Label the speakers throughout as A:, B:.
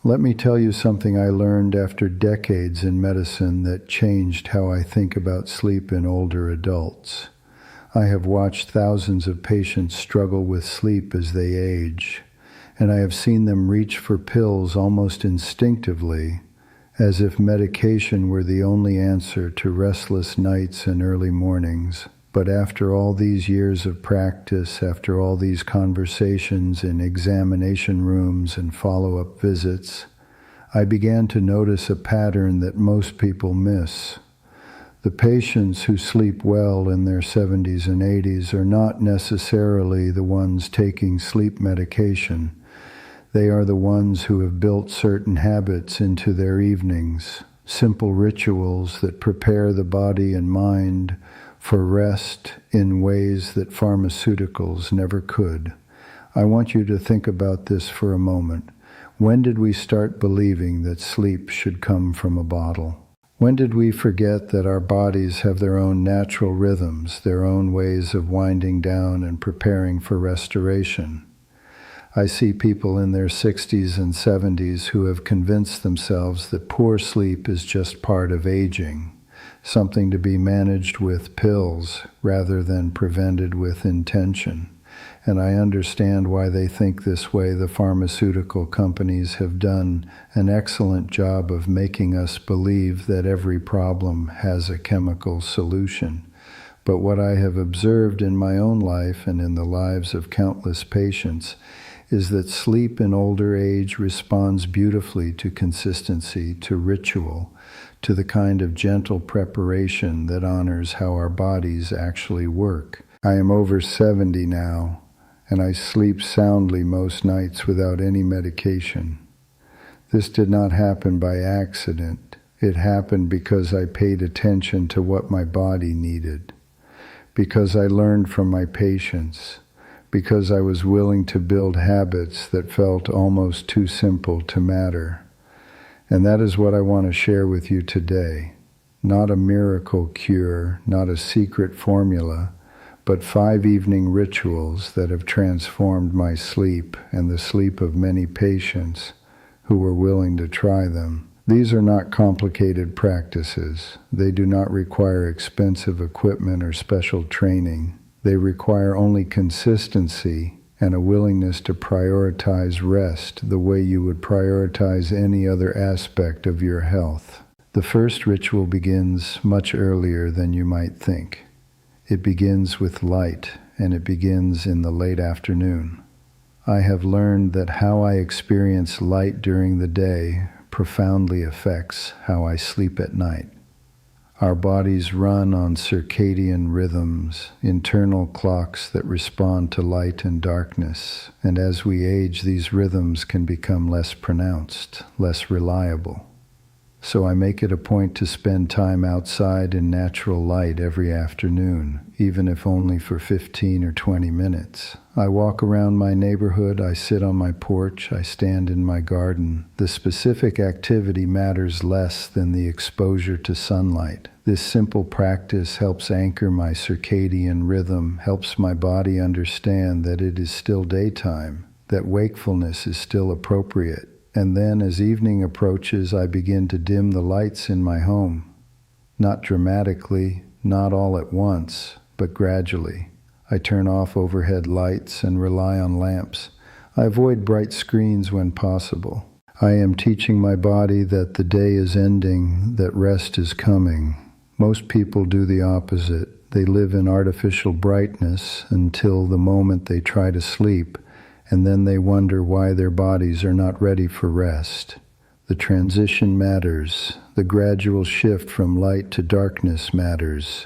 A: Let me tell you something I learned after decades in medicine that changed how I think about sleep in older adults. I have watched thousands of patients struggle with sleep as they age, and I have seen them reach for pills almost instinctively, as if medication were the only answer to restless nights and early mornings. But after all these years of practice, after all these conversations in examination rooms and follow-up visits, I began to notice a pattern that most people miss. The patients who sleep well in their 70s and 80s are not necessarily the ones taking sleep medication. They are the ones who have built certain habits into their evenings, simple rituals that prepare the body and mind for rest in ways that pharmaceuticals never could. I want you to think about this for a moment. When did we start believing that sleep should come from a bottle? When did we forget that our bodies have their own natural rhythms, their own ways of winding down and preparing for restoration? I see people in their 60s and 70s who have convinced themselves that poor sleep is just part of aging, something to be managed with pills rather than prevented with intention. And I understand why they think this way. The pharmaceutical companies have done an excellent job of making us believe that every problem has a chemical solution. But what I have observed in my own life and in the lives of countless patients is that sleep in older age responds beautifully to consistency, to ritual, to the kind of gentle preparation that honors how our bodies actually work. I am over 70 now, and I sleep soundly most nights without any medication. This did not happen by accident. It happened because I paid attention to what my body needed, because I learned from my patients, because I was willing to build habits that felt almost too simple to matter. And that is what I want to share with you today. Not a miracle cure, not a secret formula, but 5 evening rituals that have transformed my sleep and the sleep of many patients who were willing to try them. These are not complicated practices. They do not require expensive equipment or special training. They require only consistency and a willingness to prioritize rest the way you would prioritize any other aspect of your health. The first ritual begins much earlier than you might think. It begins with light, and it begins in the late afternoon. I have learned that how I experience light during the day profoundly affects how I sleep at night. Our bodies run on circadian rhythms, internal clocks that respond to light and darkness, and as we age, these rhythms can become less pronounced, less reliable. So I make it a point to spend time outside in natural light every afternoon, even if only for 15 or 20 minutes. I walk around my neighborhood, I sit on my porch, I stand in my garden. The specific activity matters less than the exposure to sunlight. This simple practice helps anchor my circadian rhythm, helps my body understand that it is still daytime, that wakefulness is still appropriate. And then as evening approaches, I begin to dim the lights in my home. Not dramatically, not all at once, but gradually. I turn off overhead lights and rely on lamps. I avoid bright screens when possible. I am teaching my body that the day is ending, that rest is coming. Most people do the opposite. They live in artificial brightness until the moment they try to sleep, and then they wonder why their bodies are not ready for rest. The transition matters. The gradual shift from light to darkness matters.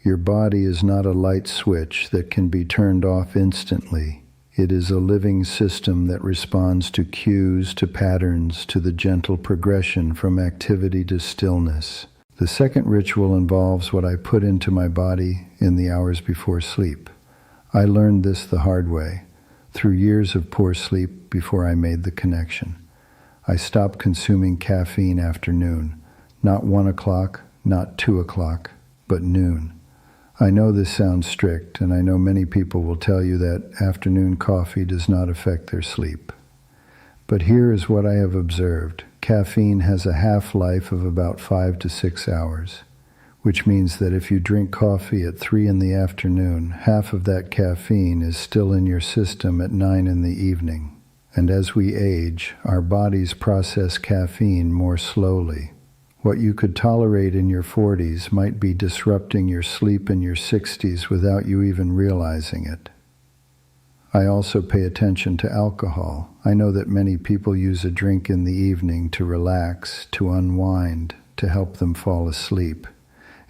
A: Your body is not a light switch that can be turned off instantly. It is a living system that responds to cues, to patterns, to the gentle progression from activity to stillness. The second ritual involves what I put into my body in the hours before sleep. I learned this the hard way, through years of poor sleep before I made the connection. I stopped consuming caffeine after noon. Not 1 o'clock, not 2 o'clock, but noon. I know this sounds strict, and I know many people will tell you that afternoon coffee does not affect their sleep. But here is what I have observed. Caffeine has a half-life of about 5 to 6 hours, which means that if you drink coffee at 3 in the afternoon, half of that caffeine is still in your system at 9 in the evening. And as we age, our bodies process caffeine more slowly. What you could tolerate in your 40s might be disrupting your sleep in your 60s without you even realizing it. I also pay attention to alcohol. I know that many people use a drink in the evening to relax, to unwind, to help them fall asleep.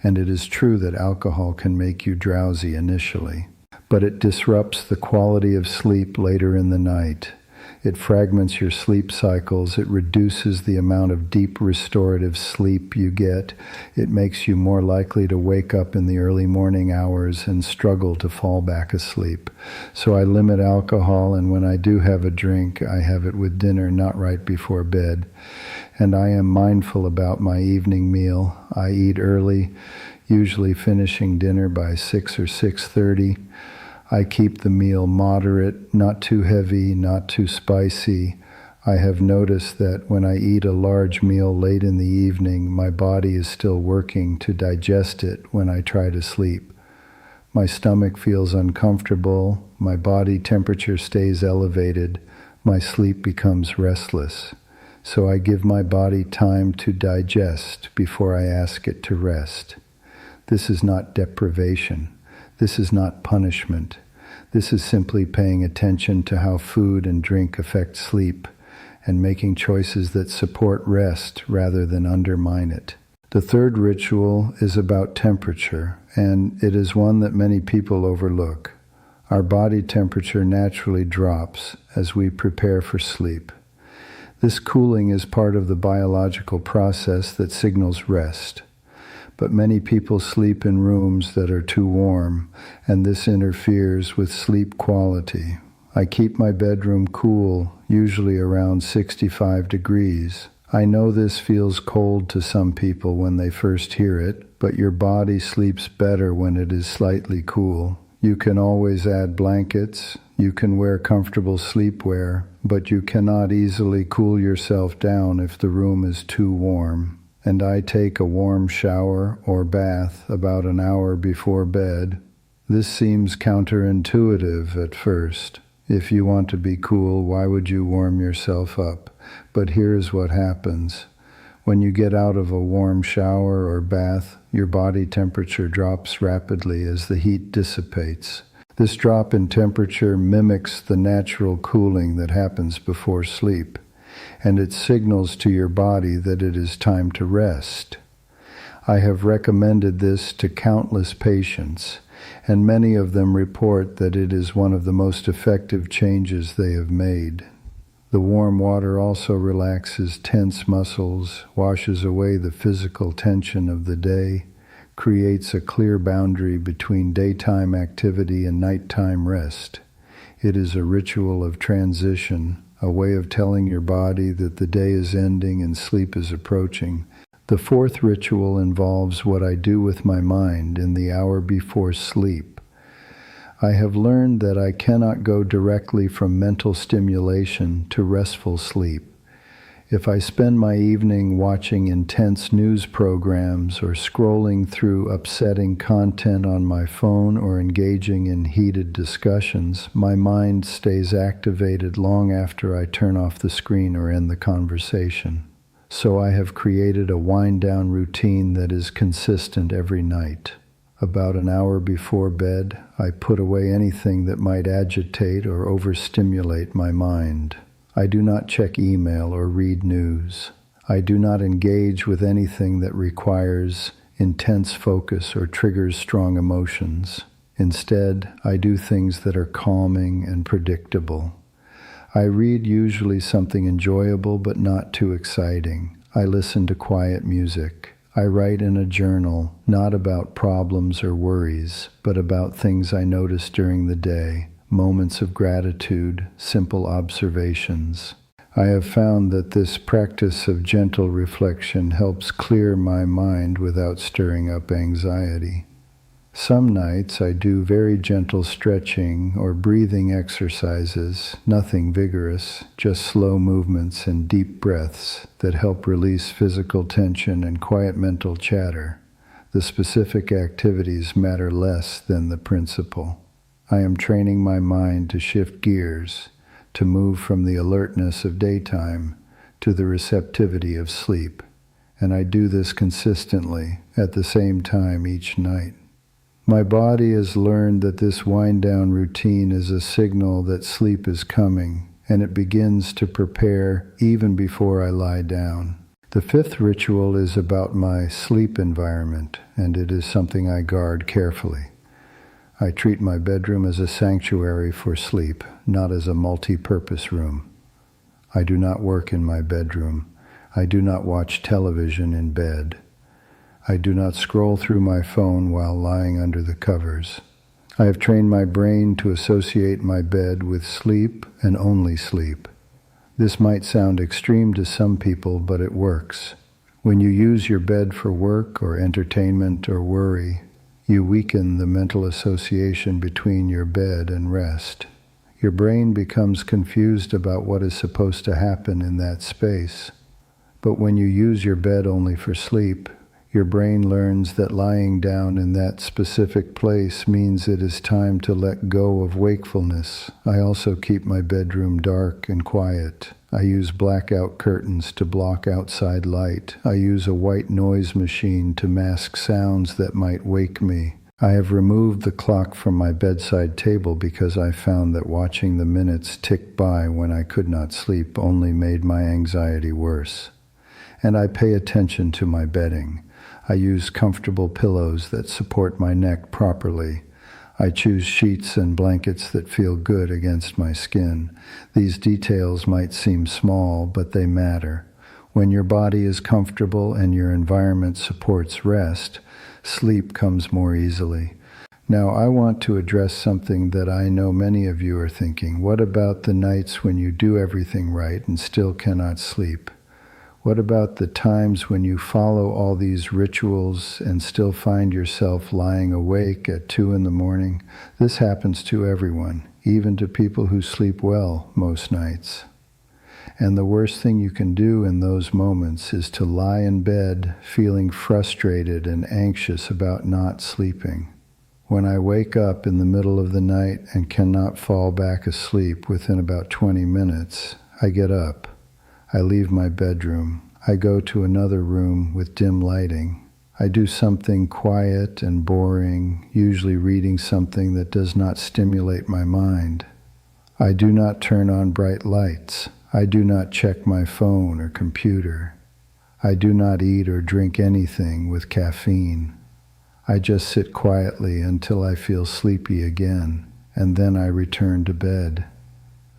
A: And it is true that alcohol can make you drowsy initially, but it disrupts the quality of sleep later in the night. It fragments your sleep cycles. It reduces the amount of deep restorative sleep you get. It makes you more likely to wake up in the early morning hours and struggle to fall back asleep. So I limit alcohol, and when I do have a drink, I have it with dinner, not right before bed. And I am mindful about my evening meal. I eat early, usually finishing dinner by 6 or 6:30. I keep the meal moderate, not too heavy, not too spicy. I have noticed that when I eat a large meal late in the evening, my body is still working to digest it when I try to sleep. My stomach feels uncomfortable, my body temperature stays elevated, my sleep becomes restless. So I give my body time to digest before I ask it to rest. This is not deprivation. This is not punishment. This is simply paying attention to how food and drink affect sleep and making choices that support rest rather than undermine it. The third ritual is about temperature, and it is one that many people overlook. Our body temperature naturally drops as we prepare for sleep. This cooling is part of the biological process that signals rest. But many people sleep in rooms that are too warm, and this interferes with sleep quality. I keep my bedroom cool, usually around 65 degrees. I know this feels cold to some people when they first hear it, but your body sleeps better when it is slightly cool. You can always add blankets, you can wear comfortable sleepwear, but you cannot easily cool yourself down if the room is too warm. And I take a warm shower or bath about an hour before bed. This seems counterintuitive at first. If you want to be cool, why would you warm yourself up? But here's what happens. When you get out of a warm shower or bath, your body temperature drops rapidly as the heat dissipates. This drop in temperature mimics the natural cooling that happens before sleep, and it signals to your body that it is time to rest. I have recommended this to countless patients, and many of them report that it is one of the most effective changes they have made. The warm water also relaxes tense muscles, washes away the physical tension of the day, creates a clear boundary between daytime activity and nighttime rest. It is a ritual of transition, a way of telling your body that the day is ending and sleep is approaching. The fourth ritual involves what I do with my mind in the hour before sleep. I have learned that I cannot go directly from mental stimulation to restful sleep. If I spend my evening watching intense news programs or scrolling through upsetting content on my phone or engaging in heated discussions, my mind stays activated long after I turn off the screen or end the conversation. So I have created a wind-down routine that is consistent every night. About an hour before bed, I put away anything that might agitate or overstimulate my mind. I do not check email or read news. I do not engage with anything that requires intense focus or triggers strong emotions. Instead, I do things that are calming and predictable. I read usually something enjoyable but not too exciting. I listen to quiet music. I write in a journal, not about problems or worries, but about things I notice during the day. Moments of gratitude, simple observations. I have found that this practice of gentle reflection helps clear my mind without stirring up anxiety. Some nights I do very gentle stretching or breathing exercises, nothing vigorous, just slow movements and deep breaths that help release physical tension and quiet mental chatter. The specific activities matter less than the principle. I am training my mind to shift gears, to move from the alertness of daytime to the receptivity of sleep. And I do this consistently at the same time each night. My body has learned that this wind-down routine is a signal that sleep is coming, and it begins to prepare even before I lie down. The fifth ritual is about my sleep environment, and it is something I guard carefully. I treat my bedroom as a sanctuary for sleep, not as a multi-purpose room. I do not work in my bedroom. I do not watch television in bed. I do not scroll through my phone while lying under the covers. I have trained my brain to associate my bed with sleep and only sleep. This might sound extreme to some people, but it works. When you use your bed for work or entertainment or worry, you weaken the mental association between your bed and rest. Your brain becomes confused about what is supposed to happen in that space. But when you use your bed only for sleep, your brain learns that lying down in that specific place means it is time to let go of wakefulness. I also keep my bedroom dark and quiet. I use blackout curtains to block outside light. I use a white noise machine to mask sounds that might wake me. I have removed the clock from my bedside table because I found that watching the minutes tick by when I could not sleep only made my anxiety worse. And I pay attention to my bedding. I use comfortable pillows that support my neck properly. I choose sheets and blankets that feel good against my skin. These details might seem small, but they matter. When your body is comfortable and your environment supports rest, sleep comes more easily. Now, I want to address something that I know many of you are thinking. What about the nights when you do everything right and still cannot sleep? What about the times when you follow all these rituals and still find yourself lying awake at 2 a.m? This happens to everyone, even to people who sleep well most nights. And the worst thing you can do in those moments is to lie in bed feeling frustrated and anxious about not sleeping. When I wake up in the middle of the night and cannot fall back asleep within about 20 minutes, I get up. I leave my bedroom. I go to another room with dim lighting. I do something quiet and boring, usually reading something that does not stimulate my mind. I do not turn on bright lights. I do not check my phone or computer. I do not eat or drink anything with caffeine. I just sit quietly until I feel sleepy again, and then I return to bed.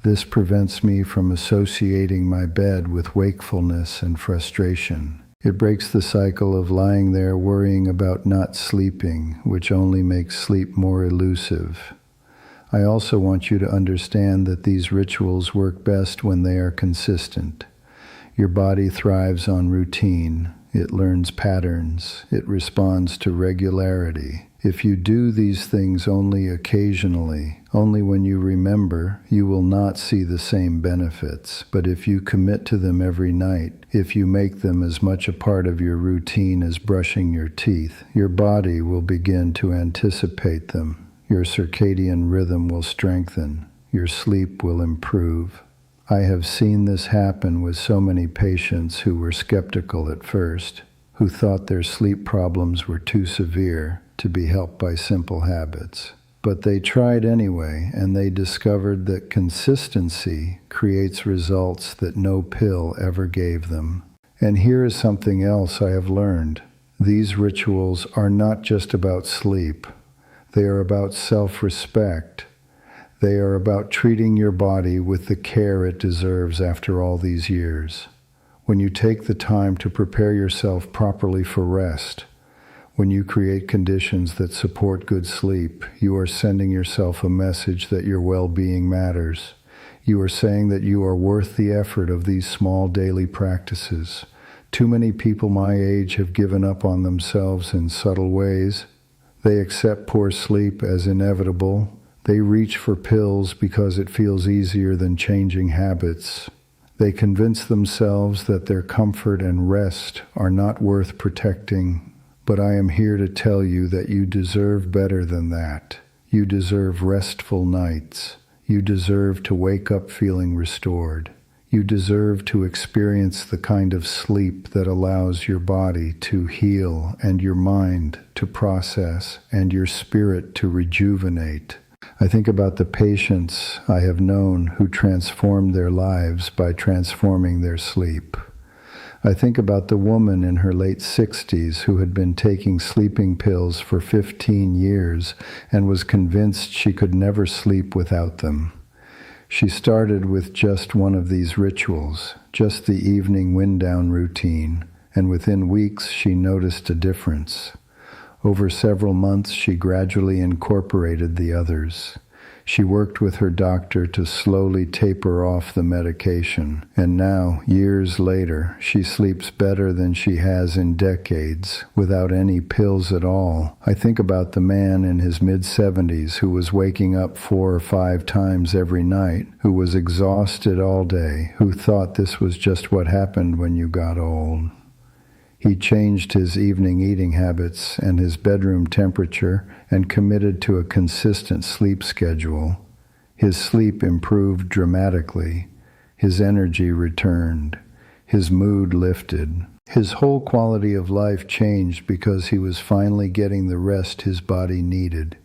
A: This prevents me from associating my bed with wakefulness and frustration. It breaks the cycle of lying there worrying about not sleeping, which only makes sleep more elusive. I also want you to understand that these rituals work best when they are consistent. Your body thrives on routine. It learns patterns. It responds to regularity. If you do these things only occasionally, only when you remember, you will not see the same benefits. But if you commit to them every night, if you make them as much a part of your routine as brushing your teeth, your body will begin to anticipate them. Your circadian rhythm will strengthen. Your sleep will improve. I have seen this happen with so many patients who were skeptical at first, who thought their sleep problems were too severe to be helped by simple habits. But they tried anyway, and they discovered that consistency creates results that no pill ever gave them. And here is something else I have learned. These rituals are not just about sleep. They are about self-respect. They are about treating your body with the care it deserves after all these years. When you take the time to prepare yourself properly for rest, when you create conditions that support good sleep, you are sending yourself a message that your well-being matters. You are saying that you are worth the effort of these small daily practices. Too many people my age have given up on themselves in subtle ways. They accept poor sleep as inevitable. They reach for pills because it feels easier than changing habits. They convince themselves that their comfort and rest are not worth protecting. But I am here to tell you that you deserve better than that. You deserve restful nights. You deserve to wake up feeling restored. You deserve to experience the kind of sleep that allows your body to heal and your mind to process and your spirit to rejuvenate. I think about the patients I have known who transformed their lives by transforming their sleep. I think about the woman in her late 60s who had been taking sleeping pills for 15 years and was convinced she could never sleep without them. She started with just one of these rituals, just the evening wind-down routine, and within weeks she noticed a difference. Over several months she gradually incorporated the others. She worked with her doctor to slowly taper off the medication, and now, years later, she sleeps better than she has in decades, without any pills at all. I think about the man in his mid-70s who was waking up 4 or 5 times every night, who was exhausted all day, who thought this was just what happened when you got old. He changed his evening eating habits and his bedroom temperature and committed to a consistent sleep schedule. His sleep improved dramatically. His energy returned. His mood lifted. His whole quality of life changed because he was finally getting the rest his body needed.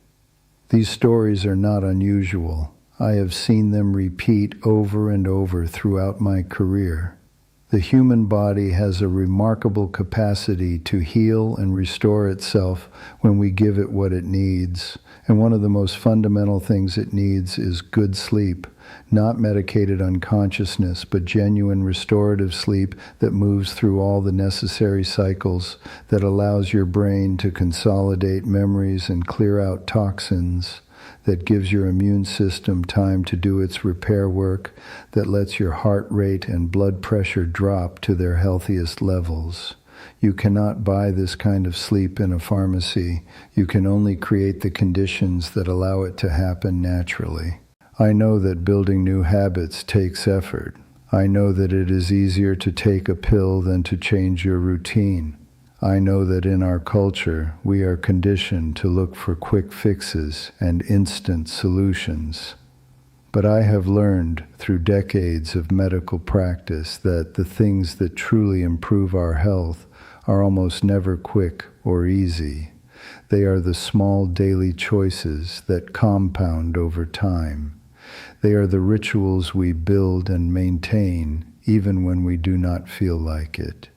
A: These stories are not unusual. I have seen them repeat over and over throughout my career. The human body has a remarkable capacity to heal and restore itself when we give it what it needs. And one of the most fundamental things it needs is good sleep, not medicated unconsciousness, but genuine restorative sleep that moves through all the necessary cycles, that allows your brain to consolidate memories and clear out toxins, that gives your immune system time to do its repair work, that lets your heart rate and blood pressure drop to their healthiest levels. You cannot buy this kind of sleep in a pharmacy. You can only create the conditions that allow it to happen naturally. I know that building new habits takes effort. I know that it is easier to take a pill than to change your routine. I know that in our culture, we are conditioned to look for quick fixes and instant solutions. But I have learned through decades of medical practice that the things that truly improve our health are almost never quick or easy. They are the small daily choices that compound over time. They are the rituals we build and maintain even when we do not feel like it.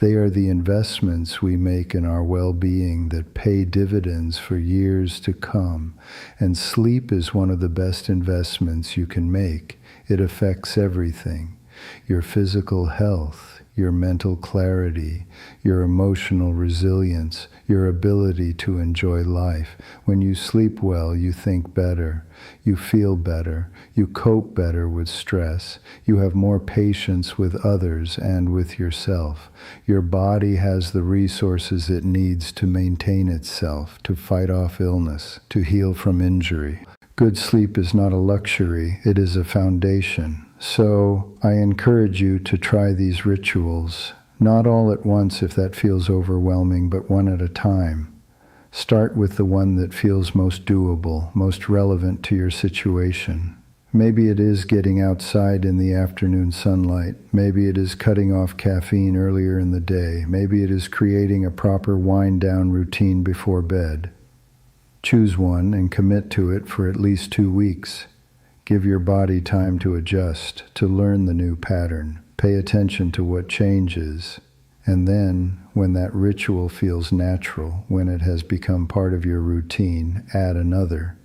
A: They are the investments we make in our well-being that pay dividends for years to come. And sleep is one of the best investments you can make. It affects everything: your physical health, your mental clarity, your emotional resilience, your ability to enjoy life. When you sleep well, you think better, you feel better, you cope better with stress, you have more patience with others and with yourself. Your body has the resources it needs to maintain itself, to fight off illness, to heal from injury. Good sleep is not a luxury, it is a foundation. So I encourage you to try these rituals, not all at once if that feels overwhelming, but one at a time. Start with the one that feels most doable, most relevant to your situation. Maybe it is getting outside in the afternoon sunlight. Maybe it is cutting off caffeine earlier in the day. Maybe it is creating a proper wind-down routine before bed. Choose one and commit to it for at least 2 weeks. Give your body time to adjust, to learn the new pattern. Pay attention to what changes. And then, when that ritual feels natural, when it has become part of your routine, add another.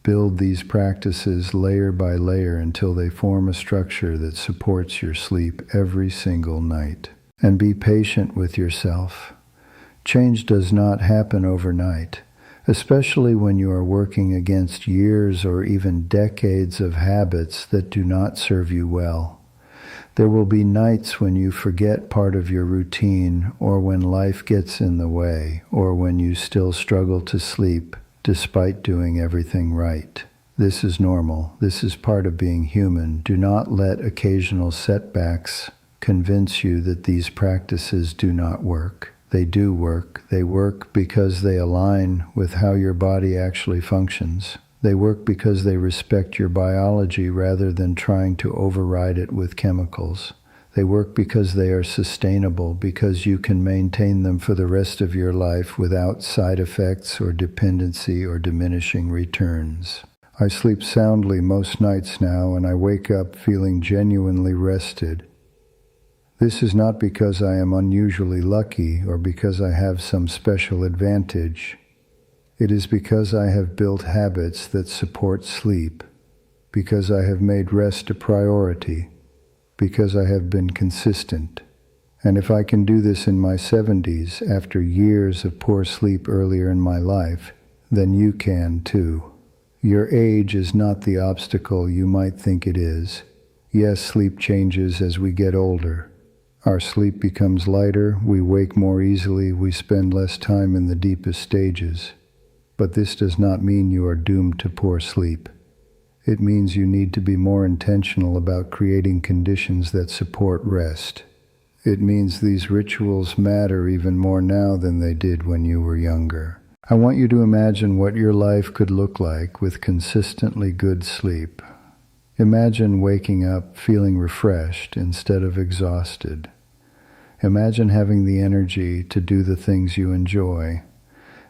A: Build these practices layer by layer until they form a structure that supports your sleep every single night. And be patient with yourself. Change does not happen overnight, especially when you are working against years or even decades of habits that do not serve you well. There will be nights when you forget part of your routine, or when life gets in the way, or when you still struggle to sleep despite doing everything right. This is normal. This is part of being human. Do not let occasional setbacks convince you that these practices do not work. They do work. They work because they align with how your body actually functions. They work because they respect your biology rather than trying to override it with chemicals. They work because they are sustainable, because you can maintain them for the rest of your life without side effects or dependency or diminishing returns. I sleep soundly most nights now, and I wake up feeling genuinely rested. This is not because I am unusually lucky or because I have some special advantage. It is because I have built habits that support sleep, because I have made rest a priority, because I have been consistent. And if I can do this in my 70s, after years of poor sleep earlier in my life, then you can too. Your age is not the obstacle you might think it is. Yes, sleep changes as we get older. Our sleep becomes lighter, we wake more easily, we spend less time in the deepest stages. But this does not mean you are doomed to poor sleep. It means you need to be more intentional about creating conditions that support rest. It means these rituals matter even more now than they did when you were younger. I want you to imagine what your life could look like with consistently good sleep. Imagine waking up feeling refreshed instead of exhausted. Imagine having the energy to do the things you enjoy.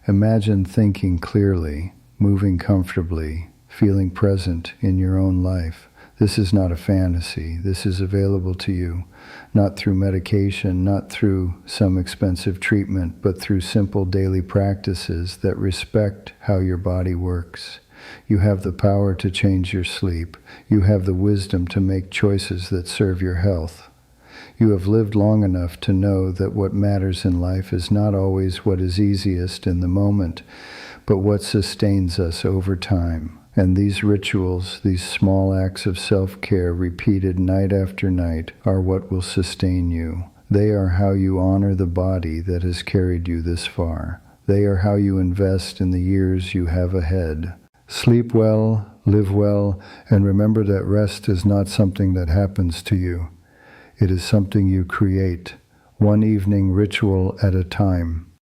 A: Imagine thinking clearly, moving comfortably, feeling present in your own life. This is not a fantasy. This is available to you, not through medication, not through some expensive treatment, but through simple daily practices that respect how your body works. You have the power to change your sleep. You have the wisdom to make choices that serve your health. You have lived long enough to know that what matters in life is not always what is easiest in the moment, but what sustains us over time. And these rituals, these small acts of self-care repeated night after night, are what will sustain you. They are how you honor the body that has carried you this far. They are how you invest in the years you have ahead. Sleep well, live well, and remember that rest is not something that happens to you. It is something you create, one evening ritual at a time.